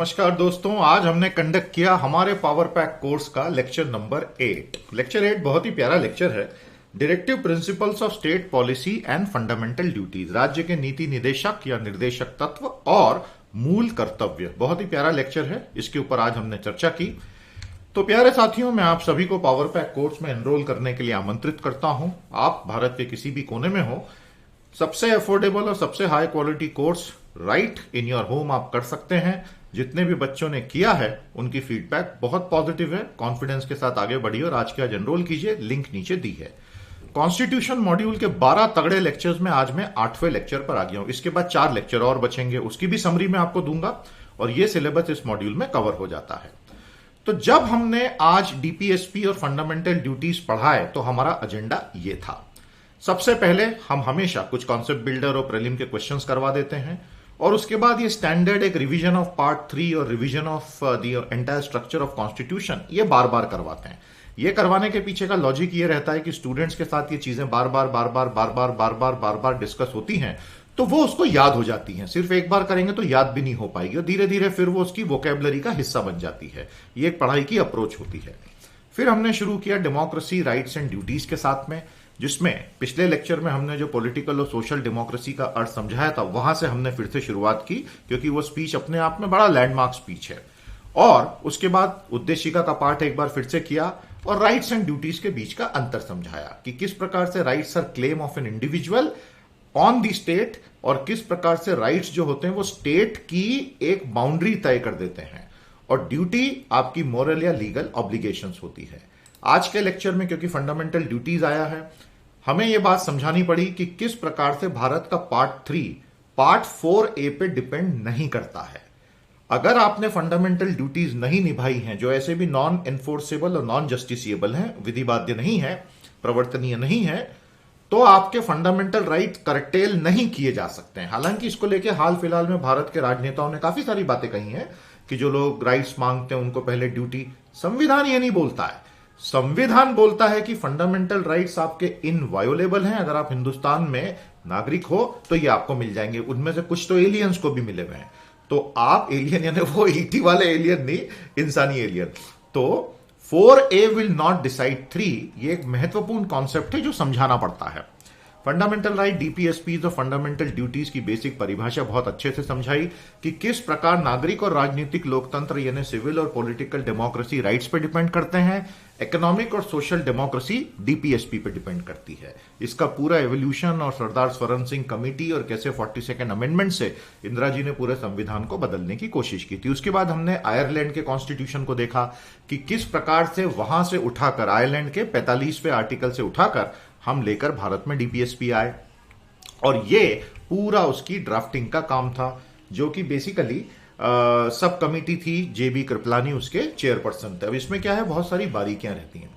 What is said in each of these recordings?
नमस्कार दोस्तों, आज हमने कंडक्ट किया हमारे पावर पैक कोर्स का लेक्चर नंबर 8। लेक्चर 8 बहुत ही प्यारा लेक्चर है। Directive principles of state policy and fundamental duties, राज्य के नीति निदेशक या निर्देशक तत्व और मूल कर्तव्य। बहुत ही प्यारा लेक्चर है, इसके ऊपर आज हमने चर्चा की। तो प्यारे साथियों, मैं आप सभी को पावर पैक कोर्स में एनरोल करने के लिए आमंत्रित करता हूं। आप भारत के किसी भी कोने में हो, सबसे अफोर्डेबल और सबसे high quality course right in your home आप कर सकते हैं। जितने भी बच्चों ने किया है उनकी फीडबैक बहुत पॉजिटिव है। कॉन्फिडेंस के साथ आगे बढ़िए और आज के आज एनरोल कीजिए, लिंक नीचे दी है। कॉन्स्टिट्यूशन मॉड्यूल के 12 तगड़े लेक्चर्स में आज मैं 8वें लेक्चर पर आ गया हूं। इसके बाद 4 लेक्चर और बचेंगे, उसकी भी समरी मैं आपको दूंगा और यह सिलेबस इस मॉड्यूल में कवर हो जाता है। तो जब हमने आज डीपीएसपी और फंडामेंटल ड्यूटीज पढ़ाए तो हमारा एजेंडा ये था। सबसे पहले हम हमेशा कुछ कॉन्सेप्ट बिल्डर और प्रीलिम के क्वेश्चंस करवा देते हैं और उसके बाद ये स्टैंडर्ड एक रिवीजन ऑफ पार्ट 3 और revision of the entire structure of constitution ये बार बार करवाते हैं। ये करवाने के पीछे का लॉजिक ये रहता है कि स्टूडेंट्स के साथ ये चीजें बार बार डिस्कस होती हैं तो वो उसको याद हो जाती हैं। सिर्फ एक बार करेंगे तो याद भी नहीं हो पाएगी और धीरे धीरे फिर वो उसकी वोकेबलरी का हिस्सा बन जाती है। ये एक पढ़ाई की अप्रोच होती है। फिर हमने शुरू किया डेमोक्रेसी, राइट्स एंड ड्यूटीज के साथ में, जिसमें पिछले लेक्चर में हमने जो पॉलिटिकल और सोशल डेमोक्रेसी का अर्थ समझाया था वहां से हमने फिर से शुरुआत की, क्योंकि वो स्पीच अपने आप में बड़ा लैंडमार्क स्पीच है। और उसके बाद उद्देशिका का पार्ट एक बार फिर से किया और राइट्स एंड ड्यूटीज के बीच का अंतर समझाया कि किस प्रकार से rights are claim of an individual on the state और किस प्रकार से राइट्स जो होते हैं वो स्टेट की एक बाउंड्री तय कर देते हैं और ड्यूटी आपकी मोरल या लीगल ऑब्लिगेशंस होती है। आज के लेक्चर में क्योंकि फंडामेंटल ड्यूटीज आया है, हमें यह बात समझानी पड़ी कि किस प्रकार से भारत का पार्ट 3 पार्ट 4A पे डिपेंड नहीं करता है। अगर आपने फंडामेंटल ड्यूटीज नहीं निभाई हैं, जो ऐसे भी नॉन एनफोर्सेबल और नॉन जस्टिसिएबल हैं, विधि बाध्य नहीं है, प्रवर्तनीय नहीं है, तो आपके फंडामेंटल राइट करटेल नहीं किए जा सकते हैं। हालांकि इसको लेके हाल फिलहाल में भारत के राजनेताओं ने काफी सारी बातें कही हैं कि जो लोग राइट्स मांगते हैं उनको पहले ड्यूटी। संविधान ये नहीं बोलता है। संविधान बोलता है कि फंडामेंटल राइट्स आपके इनवायोलेबल हैं। अगर आप हिंदुस्तान में नागरिक हो तो ये आपको मिल जाएंगे। उनमें से कुछ तो एलियंस को भी मिले हुए हैं। तो आप एलियन यानी वो ईटी वाले एलियन नहीं, इंसानी एलियन। तो 4A विल नॉट डिसाइड 3, ये एक महत्वपूर्ण कॉन्सेप्ट है जो समझाना पड़ता है। फंडामेंटल राइट, डीपीएसपीज और फंडामेंटल ड्यूटीज की बेसिक परिभाषा बहुत अच्छे से समझाई कि किस प्रकार नागरिक और राजनीतिक लोकतंत्र यानी सिविल और पॉलिटिकल डेमोक्रेसी राइट्स पे डिपेंड करते हैं, इकोनॉमिक और सोशल डेमोक्रेसी डीपीएसपी पे डिपेंड करती है। इसका पूरा एवोल्यूशन और सरदार स्वरण सिंह कमेटी और कैसे 42nd अमेंडमेंट से इंदिरा जी ने पूरे संविधान को बदलने की कोशिश की थी। उसके बाद हमने आयरलैंड के कॉन्स्टिट्यूशन को देखा कि किस प्रकार से वहां से उठाकर आयरलैंड के 45वें आर्टिकल से उठाकर हम लेकर भारत में डीपीएसपी आए और ये पूरा उसकी ड्राफ्टिंग का काम था, जो कि बेसिकली सब कमेटी थी। जेबी कृपलानी उसके चेयरपर्सन थे। अब इसमें क्या है, बहुत सारी बारीकियां रहती हैं।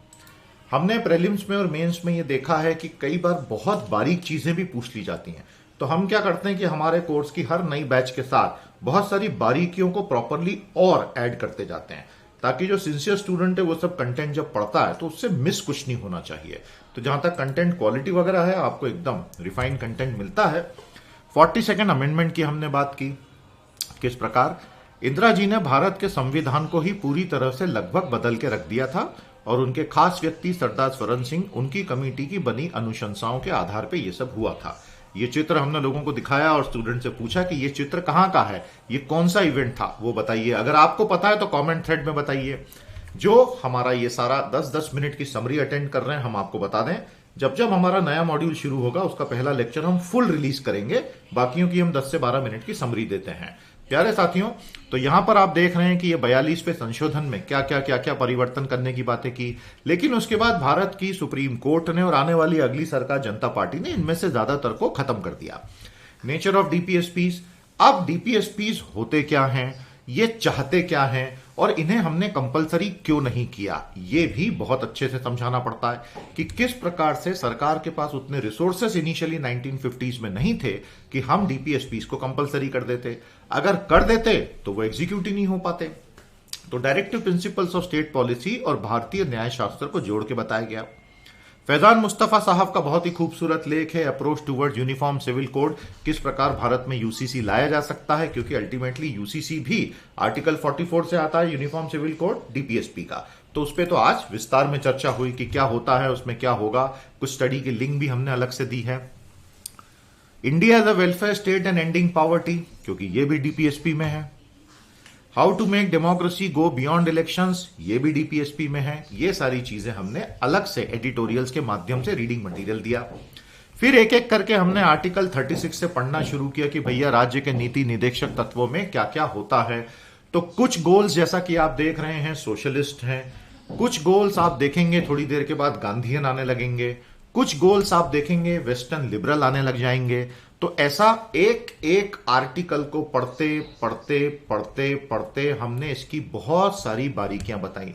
हमने प्रीलिम्स में और मेंस में ये देखा है कि कई बार बहुत बारीक चीजें भी पूछ ली जाती हैं। तो हम क्या करते हैं कि हमारे कोर्स की हर नई बैच के साथ बहुत सारी बारीकियों को प्रॉपरली और ऐड करते जाते हैं, ताकि जो सिंसियर स्टूडेंट है वो सब कंटेंट जब पढ़ता है तो उससे मिस कुछ नहीं होना चाहिए। तो जहां तक कंटेंट क्वालिटी वगैरह है, आपको एकदम रिफाइंड कंटेंट मिलता है। 42nd अमेंडमेंट की हमने बात की, किस प्रकार इंदिरा जी ने भारत के संविधान को ही पूरी तरह से लगभग बदल के रख दिया था और उनके खास व्यक्ति सरदार स्वरण सिंह, उनकी कमेटी की बनी अनुशंसाओं के आधार पर यह सब हुआ था। ये चित्र हमने लोगों को दिखाया और स्टूडेंट से पूछा कि ये चित्र कहां का है, ये कौन सा इवेंट था, वो बताइए। अगर आपको पता है तो कमेंट थ्रेड में बताइए। जो हमारा ये सारा 10-10 मिनट की समरी अटेंड कर रहे हैं, हम आपको बता दें, जब जब हमारा नया मॉड्यूल शुरू होगा उसका पहला लेक्चर हम फुल रिलीज करेंगे, बाकियों की हम 10 से 12 मिनट की समरी देते हैं। प्यारे साथियों, तो यहां पर आप देख रहे हैं कि ये 42वें संशोधन में क्या क्या परिवर्तन करने की बातें की, लेकिन उसके बाद भारत की सुप्रीम कोर्ट ने और आने वाली अगली सरकार जनता पार्टी ने इनमें से ज्यादातर को खत्म कर दिया। नेचर ऑफ डीपीएसपीज, अब डीपीएसपीज होते क्या हैं, ये चाहते क्या हैं और इन्हें हमने कंपलसरी क्यों नहीं किया, ये भी बहुत अच्छे से समझाना पड़ता है कि किस प्रकार से सरकार के पास उतने रिसोर्सेस इनिशियली 1950s में नहीं थे कि हम डीपीएसपीज को कंपलसरी कर देते। अगर कर देते तो वो एग्जीक्यूट ही नहीं हो पाते। तो directive principles of state policy और भारतीय न्याय शास्त्र को जोड़ के बताया गया। फैजान मुस्तफा साहब का बहुत ही खूबसूरत लेख है approach towards uniform civil code, किस प्रकार भारत में यूसीसी लाया जा सकता है, क्योंकि अल्टीमेटली यूसीसी भी आर्टिकल 44 से आता है, यूनिफॉर्म सिविल कोड डीपीएसपी का। तो उस पर तो आज विस्तार में चर्चा हुई कि क्या होता है, उसमें क्या होगा, कुछ स्टडी की लिंक भी हमने अलग से दी है। India as a welfare state and ending poverty, क्योंकि ये भी डीपीएसपी में है। How to make democracy go beyond elections, ये भी डीपीएसपी में है। ये सारी चीजें हमने अलग से एडिटोरियल्स के माध्यम से रीडिंग मटेरियल दिया। फिर एक एक करके हमने आर्टिकल 36 से पढ़ना शुरू किया कि भैया राज्य के नीति निदेशक तत्वों में क्या क्या होता है। तो कुछ गोल्स जैसा कि आप देख रहे हैं सोशलिस्ट हैं, कुछ गोल्स आप देखेंगे थोड़ी देर के बाद गांधीयन आने लगेंगे, कुछ गोल्स आप देखेंगे वेस्टर्न लिबरल आने लग जाएंगे। तो ऐसा एक एक आर्टिकल को पढ़ते पढ़ते पढ़ते पढ़ते हमने इसकी बहुत सारी बारीकियां बताई।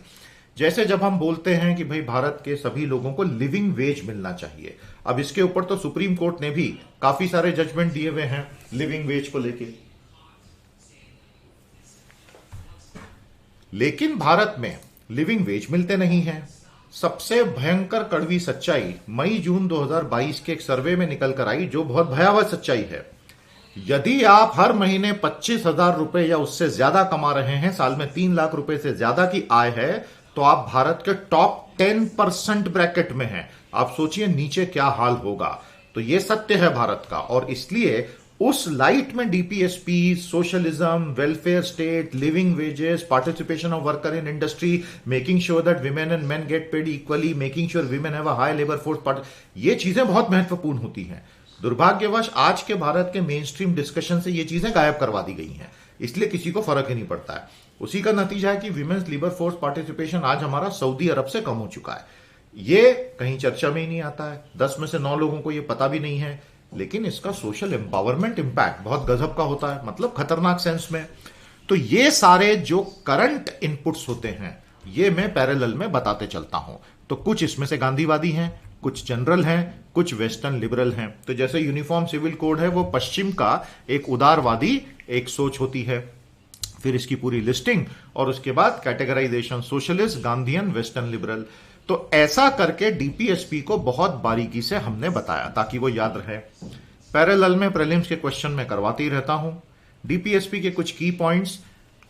जैसे जब हम बोलते हैं कि भाई भारत के सभी लोगों को लिविंग वेज मिलना चाहिए, अब इसके ऊपर तो सुप्रीम कोर्ट ने भी काफी सारे जजमेंट दिए हुए हैं लिविंग वेज को लेके, लेकिन भारत में लिविंग वेज मिलते नहीं है। सबसे भयंकर कड़वी सच्चाई मई जून 2022 के एक सर्वे में निकल कर आई, जो बहुत भयावह सच्चाई है। यदि आप हर महीने 25,000 रुपए या उससे ज्यादा कमा रहे हैं, साल में 3 लाख रुपए से ज्यादा की आय है, तो आप भारत के टॉप 10% ब्रैकेट में हैं। आप सोचिए नीचे क्या हाल होगा। तो यह सत्य है भारत का, और इसलिए उस लाइट में DPSP, socialism, welfare state, living wages, participation of worker in industry, making sure that women and main get paid equally, making sure women have a high labour force, ये चीजें बहुत महत्वपूर्ण होती हैं। दुर्भाग्यवश आज के भारत के मेन स्ट्रीम डिस्कशन से ये चीजें गायब करवा दी गई हैं, इसलिए किसी को फर्क ही नहीं पड़ता है। उसी का नतीजा है कि विमेन्स लेबर फोर्स पार्टिसिपेशन आज हमारा सऊदी अरब से कम हो चुका है। ये कहीं चर्चा में ही नहीं आता है, 10 में से 9 लोगों को ये पता भी नहीं है। लेकिन इसका सोशल एम्पावरमेंट इंपैक्ट बहुत गजब का होता है, मतलब खतरनाक सेंस में। तो ये सारे जो करंट इनपुट्स होते हैं, ये मैं पैरेलल में बताते चलता हूं। तो कुछ इसमें से गांधीवादी हैं, कुछ जनरल हैं, कुछ वेस्टर्न लिबरल हैं। तो जैसे यूनिफॉर्म सिविल कोड है, वो पश्चिम का एक उदारवादी एक सोच होती है। फिर इसकी पूरी लिस्टिंग और उसके बाद categorization, socialist, Gandhian, western liberal. तो ऐसा करके डीपीएसपी को बहुत बारीकी से हमने बताया ताकि वो याद रहे। पैरेलल में प्रीलिम्स के क्वेश्चन में करवाते ही रहता हूं। डीपीएसपी के कुछ की पॉइंट्स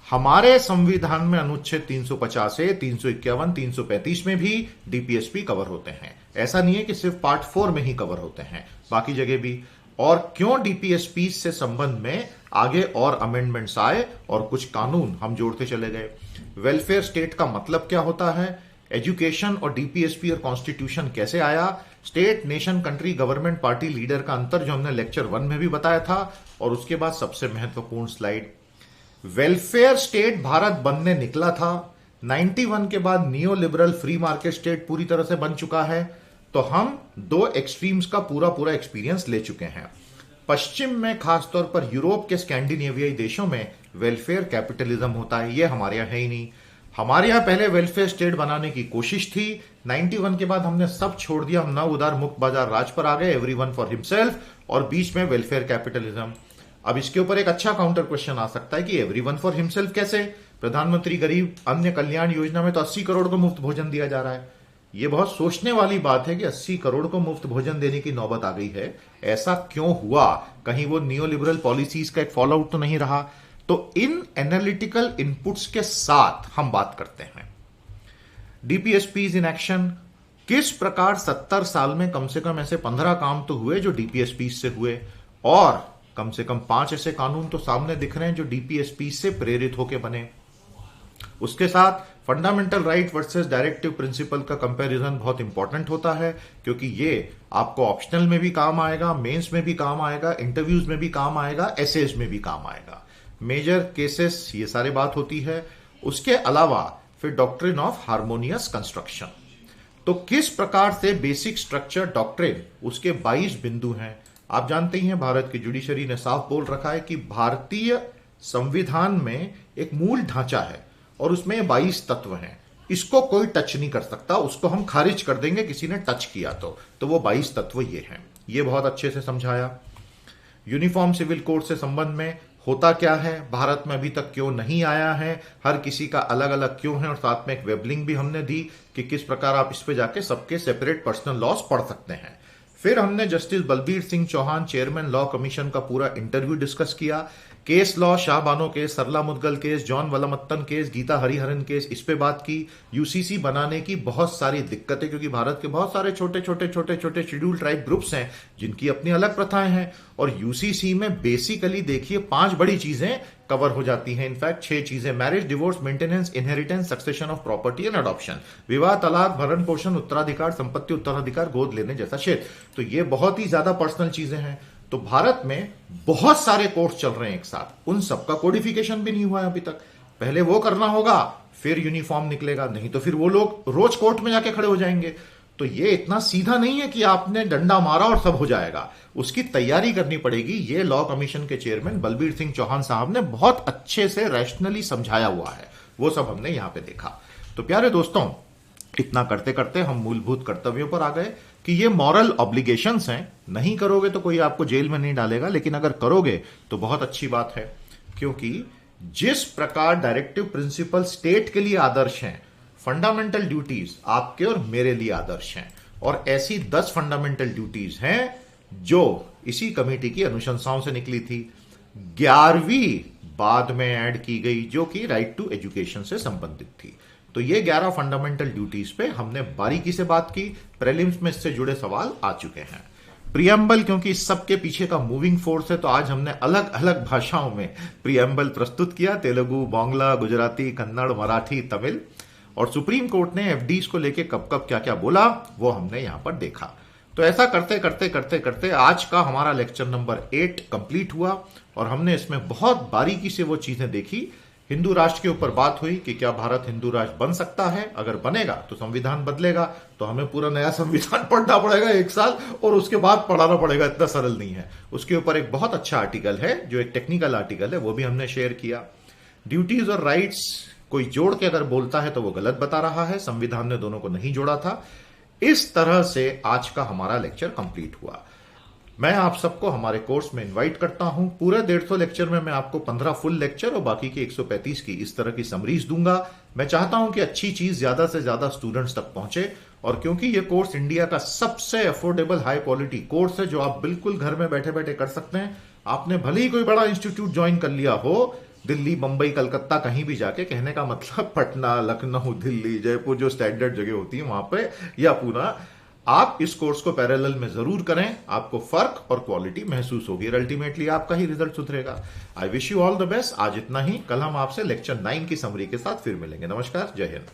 हमारे संविधान में अनुच्छेद 350 से 351, 335 में भी डीपीएसपी कवर होते हैं। ऐसा नहीं है कि सिर्फ पार्ट 4 में ही कवर होते हैं, बाकी जगह भी। और क्यों डीपीएसपी से संबंध में आगे और अमेंडमेंट्स आए और कुछ कानून हम जोड़ते चले गए। वेलफेयर स्टेट का मतलब क्या होता है, एजुकेशन और डीपीएसपी और कॉन्स्टिट्यूशन कैसे आया, state, nation, country, government, party leader का अंतर जो हमने लेक्चर 1 में भी बताया था। और उसके बाद सबसे महत्वपूर्ण स्लाइड, वेलफेयर स्टेट भारत बनने निकला था, 91 के बाद neo liberal free market state पूरी तरह से बन चुका है। तो हम 2 एक्सट्रीम्स का पूरा एक्सपीरियंस ले चुके हैं। पश्चिम में, खासतौर पर यूरोप के स्कैंडिनेवियाई देशों में वेलफेयर कैपिटलिज्म होता है, ये हमारे यहां है ही नहीं। हमारे यहां पहले वेलफेयर स्टेट बनाने की कोशिश थी, 91 के बाद हमने सब छोड़ दिया, हम नव उदार मुक्त बाजार राज पर आ गए, एवरीवन फॉर हिमसेल्फ, और बीच में वेलफेयर कैपिटलिज्म। अब इसके ऊपर एक अच्छा काउंटर क्वेश्चन आ सकता है कि एवरीवन फॉर हिमसेल्फ कैसे? प्रधानमंत्री गरीब अन्य कल्याण योजना में तो 80 करोड़ को मुफ्त भोजन दिया जा रहा है। यह बहुत सोचने वाली बात है कि 80 करोड़ को मुफ्त भोजन देने की नौबत आ गई है। ऐसा क्यों हुआ? कहीं वो नियो लिबरल पॉलिसीज का एक फॉलो आउट तो नहीं रहा? तो इन एनालिटिकल इनपुट्स के साथ हम बात करते हैं। डीपीएसपीज इन एक्शन, किस प्रकार 70 साल में कम से कम ऐसे 15 काम तो हुए जो डीपीएसपीज से हुए, और कम से कम 5 ऐसे कानून तो सामने दिख रहे हैं जो डीपीएसपी से प्रेरित होकर बने। उसके साथ fundamental right versus directive principle का कंपैरिजन बहुत इंपॉर्टेंट होता है, क्योंकि ये आपको ऑप्शनल में भी काम आएगा, मेंस में भी काम आएगा, इंटरव्यूज में भी काम आएगा, एसेज में भी काम आएगा। मेजर केसेस, ये सारी बात होती है। उसके अलावा फिर डॉक्ट्रिन ऑफ हार्मोनियस कंस्ट्रक्शन, तो किस प्रकार से बेसिक स्ट्रक्चर डॉक्ट्रिन, उसके 22 बिंदु हैं। आप जानते ही हैं भारत की जुडिशरी ने साफ बोल रखा है कि भारतीय संविधान में एक मूल ढांचा है और उसमें 22 तत्व हैं, इसको कोई टच नहीं कर सकता, उसको हम खारिज कर देंगे किसी ने टच किया तो वो 22 तत्व ये हैं। ये बहुत अच्छे से समझाया। यूनिफॉर्म सिविल कोड से संबंध में होता क्या है, भारत में अभी तक क्यों नहीं आया है, हर किसी का अलग अलग क्यों है, और साथ में एक वेब लिंक भी हमने दी कि किस प्रकार आप इस पे जाके सबके सेपरेट पर्सनल लॉस पढ़ सकते हैं। फिर हमने justice Balbir Singh Chauhan chairman law commission का पूरा इंटरव्यू डिस्कस किया। Case law, Shah Bano case, Sarla Mudgal case, John Vallamattam case, Geeta Hariharan case, इस पे बात की। यूसीसी बनाने की बहुत सारी दिक्कतें, क्योंकि भारत के बहुत सारे छोटे छोटे छोटे छोटे शेड्यूल ट्राइब ग्रुप्स हैं जिनकी अपनी अलग प्रथाएं हैं, और यूसीसी में बेसिकली देखिए 5 बड़ी चीजें कवर हो जाती हैं। इनफैक्ट 6 चीजें: marriage, divorce, maintenance, inheritance, succession of property and adoption, विवाह, तलाक, भरण पोषण, उत्तराधिकार, संपत्ति उत्तराधिकार, गोद लेने जैसा क्षेत्र। तो ये बहुत ही ज्यादा पर्सनल चीजें हैं। तो भारत में बहुत सारे कोर्स चल रहे हैं एक साथ, उन सबका कोडिफिकेशन भी नहीं हुआ है अभी तक। पहले वो करना होगा, फिर यूनिफॉर्म निकलेगा, नहीं तो फिर वो लोग रोज कोर्ट में जाके खड़े हो जाएंगे। तो ये इतना सीधा नहीं है कि आपने डंडा मारा और सब हो जाएगा, उसकी तैयारी करनी पड़ेगी। ये लॉ कमीशन के चेयरमैन बलबीर सिंह चौहान साहब ने बहुत अच्छे से रैशनली समझाया हुआ है, वो सब हमने यहां पे देखा। तो प्यारे दोस्तों, इतना करते करते हम मूलभूत कर्तव्यों पर आ गए कि ये मॉरल ऑब्लिगेशंस हैं, नहीं करोगे तो कोई आपको जेल में नहीं डालेगा, लेकिन अगर करोगे तो बहुत अच्छी बात है। क्योंकि जिस प्रकार डायरेक्टिव प्रिंसिपल स्टेट के लिए आदर्श हैं, फंडामेंटल ड्यूटीज आपके और मेरे लिए आदर्श हैं। और ऐसी 10 फंडामेंटल ड्यूटीज हैं जो इसी कमेटी की अनुशंसाओं से निकली थी। 11वीं बाद में ऐड की गई, जो कि राइट टू एजुकेशन से संबंधित थी। तो ये 11 फंडामेंटल ड्यूटीज पे हमने बारीकी से बात की। प्रीलिम्स में इससे जुड़े सवाल आ चुके हैं। प्रियम्बल, क्योंकि इस सबके पीछे का मूविंग फोर्स है, तो आज हमने अलग अलग भाषाओं में प्रियम्बल प्रस्तुत किया: तेलुगु, बांग्ला, गुजराती, कन्नड़, मराठी, तमिल। और सुप्रीम कोर्ट ने एफडीज को लेके कब कब क्या क्या बोला, वो हमने यहां पर देखा। तो ऐसा करते करते करते करते आज का हमारा लेक्चर नंबर 8 कंप्लीट हुआ, और हमने इसमें बहुत बारीकी से वो चीजें देखी। हिंदू राष्ट्र के ऊपर बात हुई कि क्या भारत हिंदू राष्ट्र बन सकता है, अगर बनेगा तो संविधान बदलेगा, तो हमें पूरा नया संविधान पढ़ना पड़ेगा 1 साल, और उसके बाद पढ़ाना पड़ेगा, इतना सरल नहीं है। उसके ऊपर एक बहुत अच्छा आर्टिकल है, जो एक टेक्निकल आर्टिकल है, वो भी हमने शेयर किया। ड्यूटीज और राइट्स कोई जोड़ के अगर बोलता है तो वो गलत बता रहा है, संविधान ने दोनों को नहीं जोड़ा था। इस तरह से आज का हमारा लेक्चर कंप्लीट हुआ। मैं आप सबको हमारे कोर्स में इनवाइट करता हूं। पूरे 150 लेक्चर में मैं आपको 15 फुल लेक्चर और बाकी की 135 की इस तरह की समरीज दूंगा। मैं चाहता हूं कि अच्छी चीज ज्यादा से ज्यादा स्टूडेंट्स तक पहुंचे, और क्योंकि ये कोर्स इंडिया का सबसे अफोर्डेबल हाई क्वालिटी कोर्स है, जो आप बिल्कुल घर में बैठे बैठे कर सकते हैं। आपने भले ही कोई बड़ा इंस्टीट्यूट ज्वाइन कर लिया हो, दिल्ली, बंबई, कलकत्ता, कहीं भी जाके, कहने का मतलब पटना, लखनऊ, दिल्ली, जयपुर, जो स्टैंडर्ड जगह होती है वहां पे, या पूना, आप इस कोर्स को पैरेलल में जरूर करें। आपको फर्क और क्वालिटी महसूस होगी, और अल्टीमेटली आपका ही रिजल्ट सुधरेगा। I wish you all the best. आज इतना ही। कल हम आपसे लेक्चर 9 की समरी के साथ फिर मिलेंगे। नमस्कार, जय हिंद।